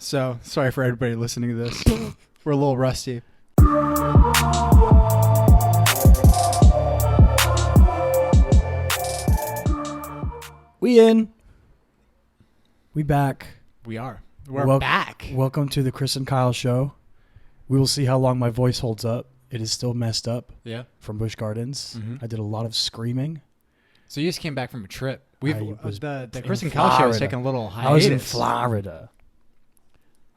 So sorry for everybody listening to this. We're a little rusty. We in. We back. We are. We're back. Welcome to the Chris and Kyle show. We will see how long my voice holds up. It is still messed up. Yeah. From Busch Gardens. I did a lot of screaming. So you just came back from a trip. The Chris and Florida. Kyle show is taking a little hiatus. I was in Florida.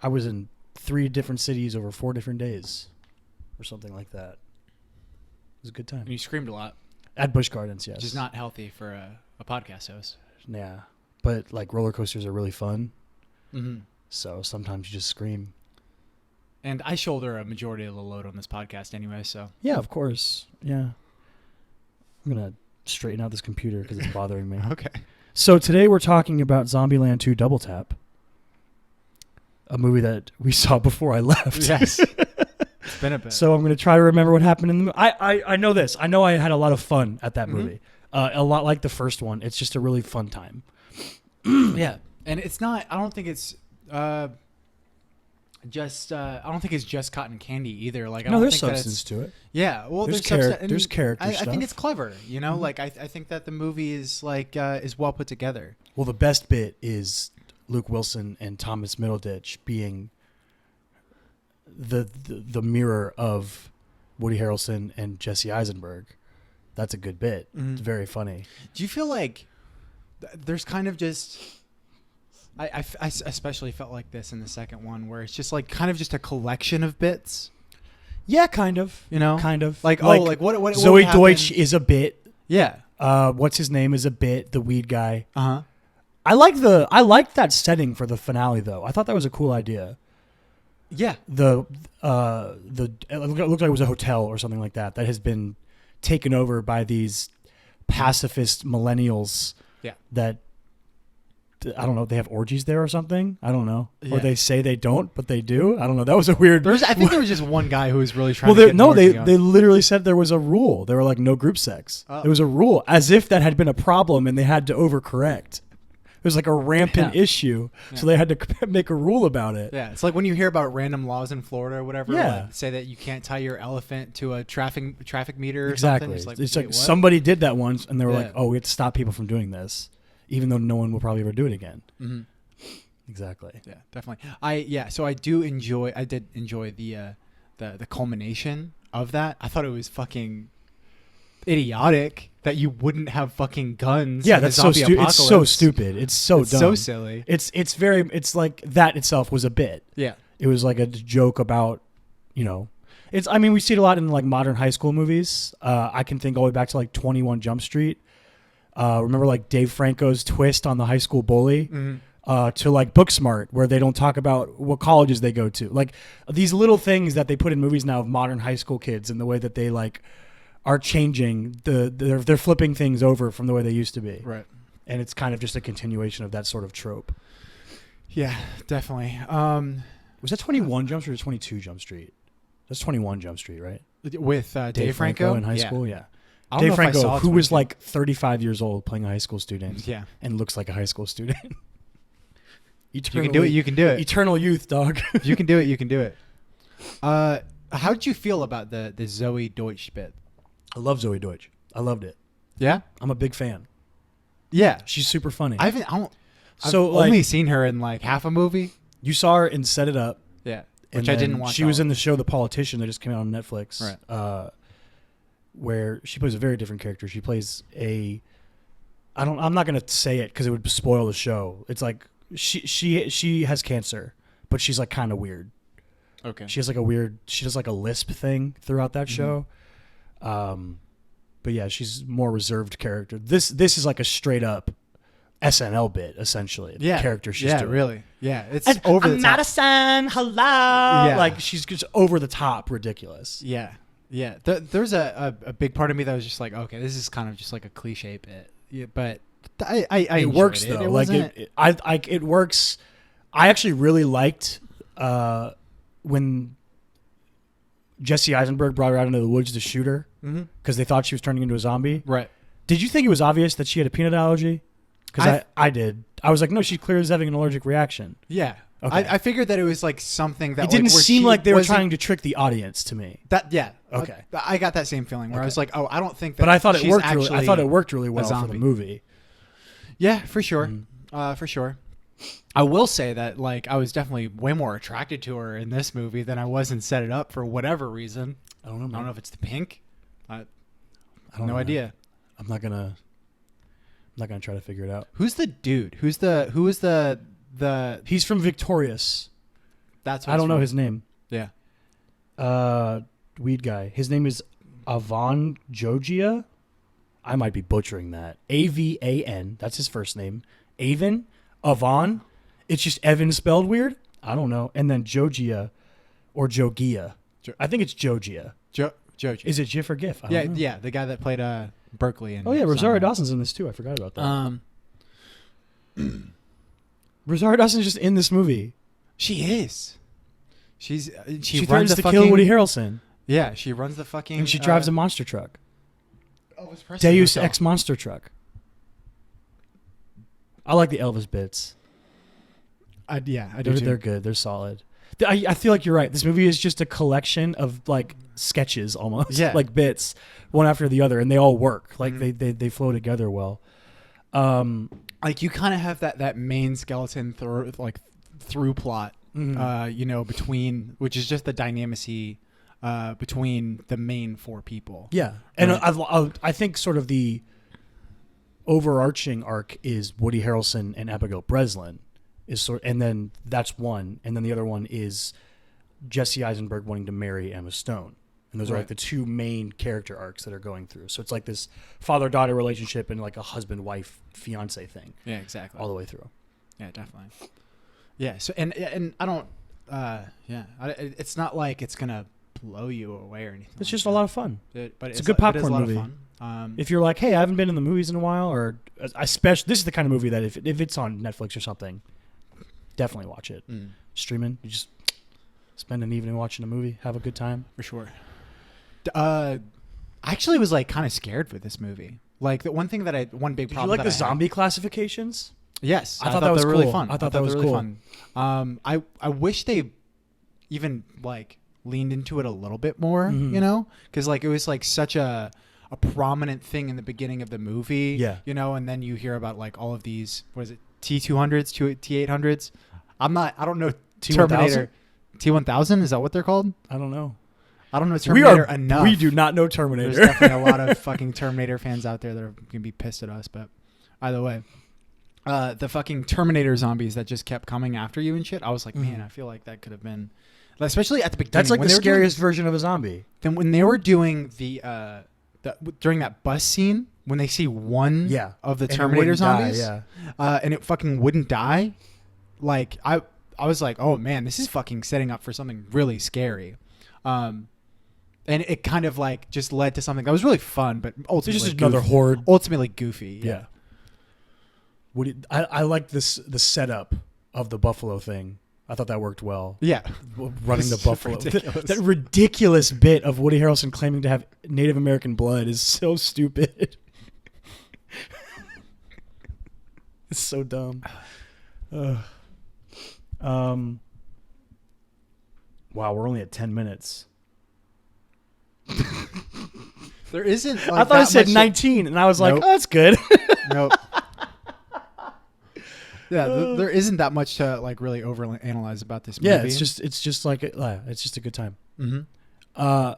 I was in 3 different cities over 4 different days, or something like that. It was a good time. And you screamed a lot. At Busch Gardens, yes. Which is not healthy for a podcast host. Yeah, but like roller coasters are really fun. Mm-hmm. So sometimes you just scream. And I shoulder a majority of the load on this podcast anyway, so. Yeah, of course. Yeah. I'm going to straighten out this computer because it's bothering me. Okay. So today we're talking about Zombieland 2 Double Tap, a movie that we saw before I left. Yes. It's been a bit. So I'm going to try to remember what happened in the movie. I know this. I know I had a lot of fun at that movie. A lot like the first one. It's just a really fun time. Yeah. And it's not, I don't think it's I don't think it's just cotton candy either. Like, I don't there's think substance to it. Yeah, well, there's character I stuff. think it's clever, you know. Like, I think that the movie is like is well put together. Well, the best bit is Luke Wilson and Thomas Middleditch being the mirror of Woody Harrelson and Jesse Eisenberg. That's a good bit. It's very funny. Do you feel like there's kind of just I especially felt like this in the second one where it's just like kind of just a collection of bits. Yeah, kind of. You know, kind of. Like what Zoe what Deutsch is a bit. Yeah. What's his name is a bit. The weed guy. Uh-huh. I liked that setting for the finale though. I thought that was a cool idea. Yeah. It looked like it was a hotel or something like that has been taken over by these pacifist millennials. Yeah. That I don't know. They have orgies there or something. I don't know. Yeah. Or they say they don't, but they do. I don't know. That was a weird. I think there was just one guy who was really trying. They literally said there was a rule. They were like no group sex. Oh. There was a rule, as if that had been a problem and they had to overcorrect. It was like a rampant issue, so they had to make a rule about it. Yeah, it's like when you hear about random laws in Florida or whatever. Yeah. Like say that you can't tie your elephant to a traffic meter. Or Exactly. Something. It's like like somebody did that once, and they were like, "Oh, we have to stop people from doing this, even though no one will probably ever do it again." Mm-hmm. Exactly. Yeah, definitely. So I did enjoy the culmination of that. I thought it was fucking idiotic that you wouldn't have fucking guns. Yeah, that's so stupid. It's so stupid. It's so dumb. So silly. It's like that itself was a bit. Yeah. It was like a joke about, we see it a lot in like modern high school movies. I can think all the way back to like 21 Jump Street. Remember like Dave Franco's twist on the high school bully? To like Booksmart, where they don't talk about what colleges they go to. Like these little things that they put in movies now of modern high school kids and the way that they like are changing they're flipping things over from the way they used to be. Right. And it's kind of just a continuation of that sort of trope. Yeah, definitely. Was that 21 Jump Street or 22 Jump Street? That's 21 Jump Street, right? With Dave Franco in high school, yeah. I don't Dave know if I Franco, saw who was like 35 years old playing a high school student. Yeah. And looks like a high school student. You can do it. You can do it. Eternal youth, dog. If you can do it. You can do it. How did you feel about the Zoe Deutsch bit? I love Zoe Deutsch. I loved it. Yeah, I'm a big fan. Yeah, she's super funny. I've only seen her in like half a movie. You saw her in Set It Up. Yeah, which I didn't watch. She was in the show The Politician that just came out on Netflix. Right. Where she plays a very different character. She plays I'm not gonna say it because it would spoil the show. It's like she has cancer, but she's like kind of weird. Okay. She does like a lisp thing throughout that show. But yeah, she's more reserved character. This is like a straight up SNL bit essentially. Yeah. The character she's doing. Yeah, really. Yeah, it's over the top. Madison, hello. Yeah. Like she's just over the top ridiculous. Yeah. Yeah. There's a big part of me that was just like, okay, this is kind of just like a cliche bit. Yeah, but I it works though. It works. I actually really liked when Jesse Eisenberg brought her out into the woods to shoot her because they thought she was turning into a zombie. Right. Did you think it was obvious that she had a peanut allergy? Because I did. I was like, no, she clearly is having an allergic reaction. Yeah. Okay. I figured that it was like something that It didn't where seem she like they were wasn't- trying to trick the audience to me. That yeah. Okay. I got that same feeling where I was like, oh, I don't think that. But I thought it she's worked. Actually I thought it worked really a well for the zombie. movie. Yeah, for sure. Mm-hmm. For sure. I will say that like I was definitely way more attracted to her in this movie than I was in Set It Up for whatever reason. I don't know. I don't know if it's the pink. I don't no know. idea. I'm not gonna try to figure it out. Who's the dude? Who is the? He's from Victorious. That's what I it's don't know from. his name. Yeah. Weed guy. His name is Avon Jogia. I might be butchering that. Avan. That's his first name. Avon. It's just Evan spelled weird. I don't know. And then Jogia or Jogia. I think it's Jogia. Joji. Is it GIF or GIF? I don't know. Yeah, the guy that played Berkeley. And Oh yeah, Rosario Dawson's in this too. I forgot about that. Rosario Dawson's just in this movie. She is. She She runs threatens the to fucking, kill Woody Harrelson, Yeah, she runs the fucking. and she drives a monster truck. Elvis Presley Deus hotel. Ex monster truck. I like the Elvis bits. I do too. They're good. They're solid. I feel like you're right. This movie is just a collection of like sketches almost, Yeah. like bits, one after the other, and they all work. Like they flow together well. Like you kind of have that main skeleton through plot, between which is just the dynamicy between the main four people. Yeah, and Right. I think sort of the overarching arc is Woody Harrelson and Abigail Breslin and then that's one, and then the other one is Jesse Eisenberg wanting to marry Emma Stone, and those are like the two main character arcs that are going through. So it's like this father-daughter relationship and like a husband-wife fiance thing. Yeah, exactly. All the way through. Yeah, definitely. Yeah. So and I don't. It's not like it's gonna blow you away or anything. It's just a lot of fun. But it's a good popcorn it is a lot movie. Of fun. If you're like, hey, I haven't been in the movies in a while, or especially this is the kind of movie that if it's on Netflix or something, definitely watch it. Streaming, you just spend an evening watching a movie, have a good time. For sure. I actually was like kind of scared for this movie. Like the one big Did problem. you like that the I had- zombie classifications? Yes, I thought that was they were really cool. fun. I thought that was they were cool. Fun. I wish they even like leaned into it a little bit more. Mhm. Because like it was like such a prominent thing in the beginning of the movie. Yeah. And then you hear about like all of these. What is it? T200s, T800s. I don't know. Terminator. T1000 is that what they're called? I don't know. I don't know Terminator enough. We do not know Terminator. There's definitely a lot of fucking Terminator fans out there that are gonna be pissed at us, but either way, the fucking Terminator zombies that just kept coming after you and shit. I was like, man, I feel like that could have been, especially at the beginning. That's like when the they were doing- scariest version of a zombie. Then when they were doing the during that bus scene when they see one of the And it Terminator wouldn't die, zombies, and it fucking wouldn't die. Like I was like, oh man, this is fucking setting up for something really scary. And it kind of like just led to something that was really fun, but ultimately It's just another horde. ultimately goofy. Yeah. I like the setup of the buffalo thing. I thought that worked well. Yeah. Running the It's buffalo. ridiculous. That ridiculous bit of Woody Harrelson claiming to have Native American blood is so stupid. It's so dumb. Wow, we're only at 10 minutes. There isn't. Like, I thought I said much- 19, and I was like, Nope. oh, that's good. Nope. Yeah, there isn't that much to like really overanalyze about this movie. Yeah, it's just like it's just a good time. Mm-hmm.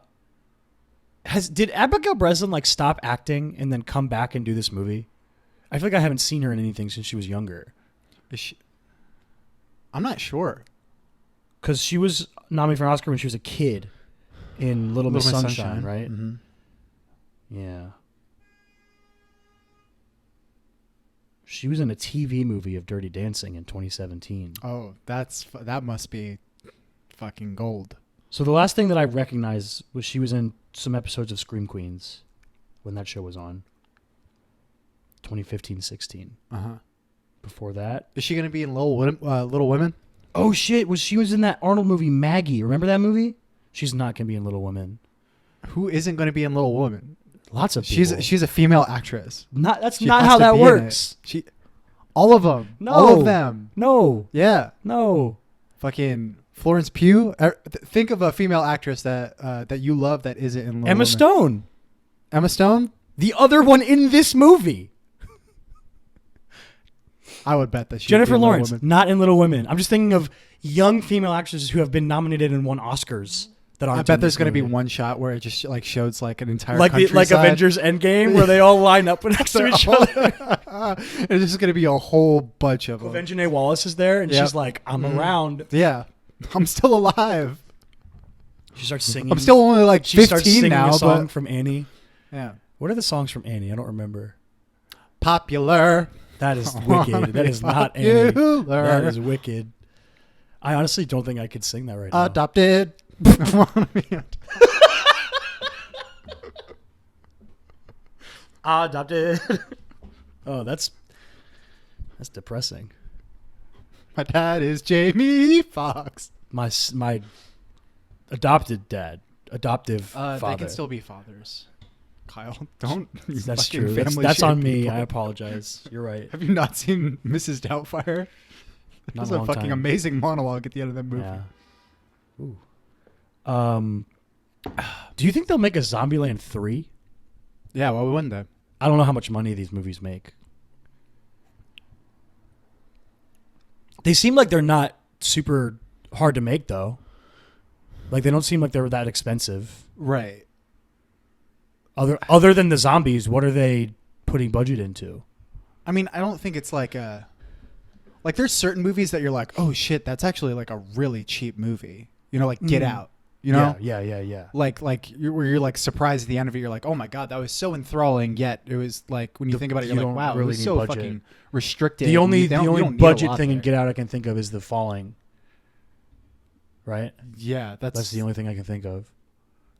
Did Abigail Breslin like stop acting and then come back and do this movie? I feel like I haven't seen her in anything since she was younger. I'm not sure. Because she was nominated for an Oscar when she was a kid in Little Miss Sunshine, right? Mm-hmm. Yeah. She was in a TV movie of Dirty Dancing in 2017. Oh, that must be fucking gold. So the last thing that I recognized was she was in some episodes of Scream Queens when that show was on. 2015-16. Uh-huh. Before that. Is she going to be in Little Women? Oh, shit. She was in that Arnold movie, Maggie. Remember that movie? She's not going to be in Little Women. Who isn't going to be in Little Women? Lots of people. She's a female actress. That's She not has how to that be in works. it. All of them. No. All of them. No. Yeah. No. Fucking Florence Pugh. Think of a female actress that you love that isn't in Little Emma Women. Stone, Emma Stone. the other one in this movie. I would bet that she. Jennifer Lawrence, not in Little Women. I'm just thinking of young female actresses who have been nominated and won Oscars. That aren't. I bet in there's this going to be movie. one shot where it just like shows like an entire like countryside. Avengers Endgame, where they all line up next to each other. There's just going to be a whole bunch of them. Evangeline Wallace is there, and Yep. she's like, "I'm around." Yeah, I'm still alive. She starts singing. I'm still only like She starts 15 singing now, a song but from Annie. yeah, What are the songs from Annie? I don't remember. popular. That is wicked. That is not Annie. Popular. That is wicked. I honestly don't think I could sing that right now. Adopted. Adopted. Oh, that's depressing. My dad is Jamie Foxx. My adopted dad, adoptive They father. can still be fathers. Kyle, don't. you That's fucking true. That's family on shame me. people. I apologize. You're right. Have you not seen Mrs. Doubtfire? Not There's in a a long fucking time. amazing monologue at the end of that movie. Yeah. Ooh. Do you think they'll make a Zombieland 3? Yeah, well, we wouldn't they? I don't know how much money these movies make. They seem like they're not super hard to make, though. Like, they don't seem like they're that expensive. Right. Other than the zombies, what are they putting budget into? I mean, I don't think it's like a... Like, there's certain movies that you're like, oh, shit, that's actually like a really cheap movie. You know, like Get Out. You know? Yeah. Like where you're like surprised at the end of it. You're like, oh my God, that was so enthralling. Yet it was like, when you think about it, you you're don't like, wow, really it was need so budget. fucking restricted. The only You don't need a budget lot thing in there. Get Out I can think of is The Falling. Right? Yeah, That's the only thing I can think of.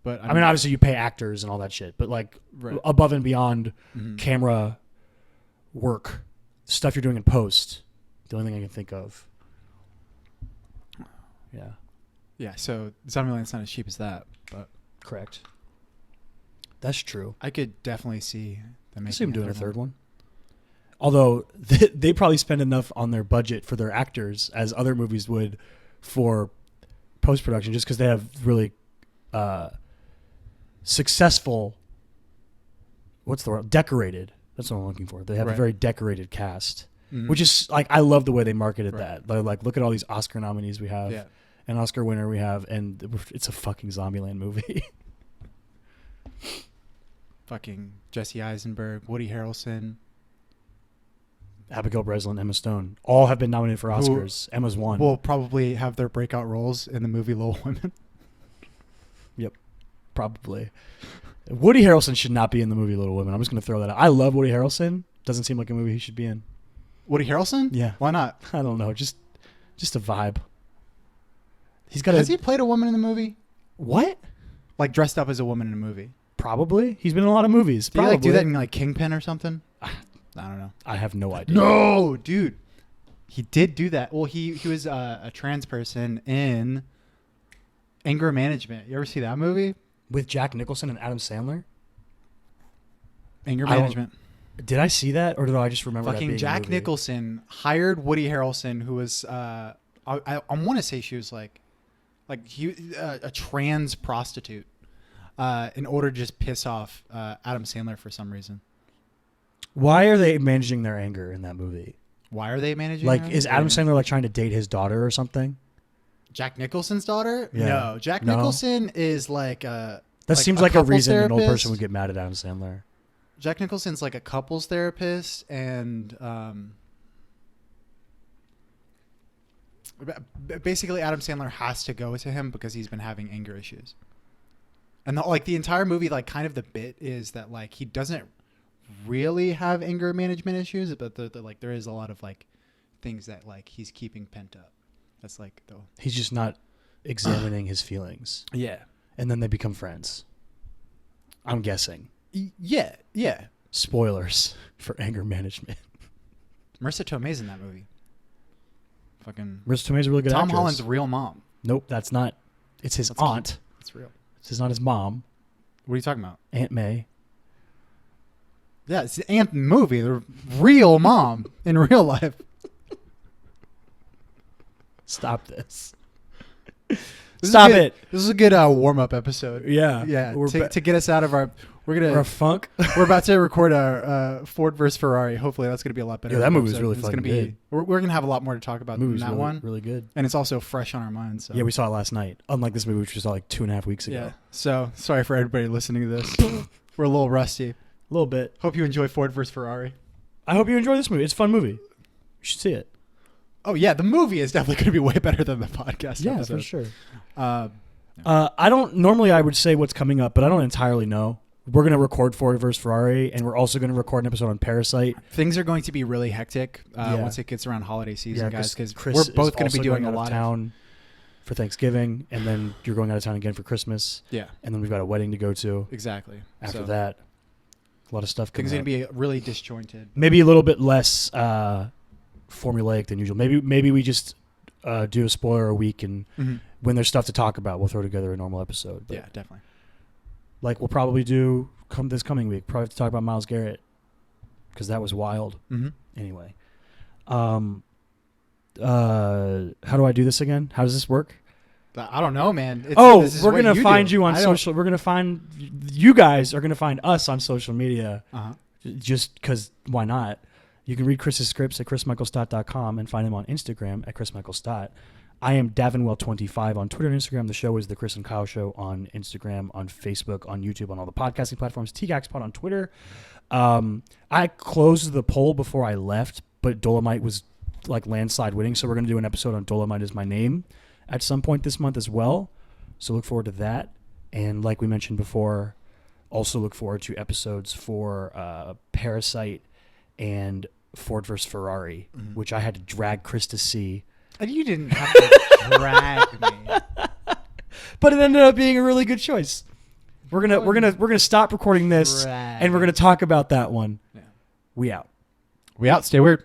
But I mean, obviously you pay actors and all that shit, but like Right. above and beyond Mhm. camera work, stuff you're doing in post, the only thing I can think of. Yeah, Yeah, so Zombieland's not as cheap as that, but correct. That's true. I could definitely see them I see them making doing a third one. Although they probably spend enough on their budget for their actors as other movies would for post production, just because they have really successful. What's the word? Decorated. That's what I'm looking for. They have a Right. very decorated cast, Mhm. which is like I love the way they marketed Right. that. They're like, look at all these Oscar nominees we have, Yeah. an Oscar winner we have, and it's a fucking Zombieland movie. Fucking Jesse Eisenberg, Woody Harrelson. Abigail Breslin, Emma Stone, all have been nominated for Who Oscars. Emma's won. Will probably have their breakout roles in the movie Little Women. Probably. Woody Harrelson should not be in the movie Little Women. I'm just going to throw that out. I love Woody Harrelson. Doesn't seem like a movie he should be in. Woody Harrelson? Yeah. Why not? I don't know. Just a vibe. He's got Has he played a woman in the movie? What? Like dressed up as a woman in a movie? Probably. He's been in a lot of movies. Did he Probably. like do that in like Kingpin or something? I don't know. I have no idea. No, dude. He did do that. Well, he was a trans person in Anger Management. You ever see that movie? With Jack Nicholson and Adam Sandler? Anger I don't- Management. Did I see that, or did I just remember that Fucking being a Jack movie? Nicholson hired Woody Harrelson, who was I want to say she was like a trans prostitute, in order to just piss off Adam Sandler for some reason. Why are they managing their anger in that movie? Why are they managing? Like, her? is Adam Sandler like trying to date his daughter or something? Jack Nicholson's daughter? Yeah. No, Jack No? Nicholson is like That seems like a couples reason an old therapist. person would get mad at Adam Sandler. Jack Nicholson's like a couples therapist, and basically Adam Sandler has to go to him because he's been having anger issues. And the entire movie, like kind of the bit is that like he doesn't really have anger management issues, but like there is a lot of like things that like he's keeping pent up. That's like He's just not examining his feelings. yeah. And then they become friends. I'm guessing. Yeah. Spoilers for anger management. Marissa Tomei's in that movie. Fucking Marissa Tomei's a really good Tom actress. Holland's real mom. Nope, that's not. It's his That's aunt. It's real. This is not his mom, What are you talking about? Aunt May. Yeah, it's the Ant movie. The real mom in real life. Stop this. This Stop is it. This is a good warm-up episode. Yeah. Yeah. We're To get us out of our... We're a funk. We're about to record our Ford versus Ferrari. Hopefully that's going to be a lot better. Yeah, that movie was episode. really It's fucking gonna good. We're going to have a lot more to talk about than that Really, one. really good. And it's also fresh on our minds. So. Yeah, we saw it last night. Unlike this movie, which we saw like 2.5 weeks ago. Yeah. So sorry for everybody listening to this. We're a little rusty. A little bit. Hope you enjoy Ford versus Ferrari. I hope you enjoy this movie. It's a fun movie. You should see it. Oh yeah, the movie is definitely going to be way better than the podcast Yeah, episode. for sure. Yeah. I don't normally. I would say what's coming up, but I don't entirely know. We're gonna record Ford vs Ferrari, and we're also gonna record an episode on Parasite. Things are going to be really hectic Yeah. once it gets around holiday season, guys, because Chris we're both is going to be also doing going a out lot of town for Thanksgiving, and then you're going out of town again for Christmas, Yeah, and then we've got a wedding to go to exactly. after So that. A lot of stuff coming things are up. going to be really disjointed. Maybe a little bit less formulaic than usual. Maybe we just do a spoiler a week, and when there's stuff to talk about, we'll throw together a normal episode. But Yeah, definitely. like we'll probably do this coming week. Probably have to talk about Myles Garrett because that was wild. Mm-hmm. Anyway, how do I do this again? How does this work? I don't know, man. This is We're what gonna find do. you on I don't- social. We're gonna find you guys are gonna find us on social media. Uh-huh. Just because why not? You can read Chris's scripts at chrismichaelstott.com and find him on Instagram at chrismichaelstott. I am Davinwell25 on Twitter and Instagram. The show is The Chris and Kyle Show on Instagram, on Facebook, on YouTube, on all the podcasting platforms. tcaks Pod on Twitter. I closed the poll before I left, but Dolomite was like landslide winning, so we're going to do an episode on Dolomite is My Name at some point this month as well. So look forward to that. And like we mentioned before, also look forward to episodes for Parasite and Ford vs. Ferrari, which I had to drag Chris to see. And you didn't have to drag me. But it ended up being a really good choice. We're gonna stop recording this, and we're gonna talk about that one. Yeah. We out. We out. Stay weird.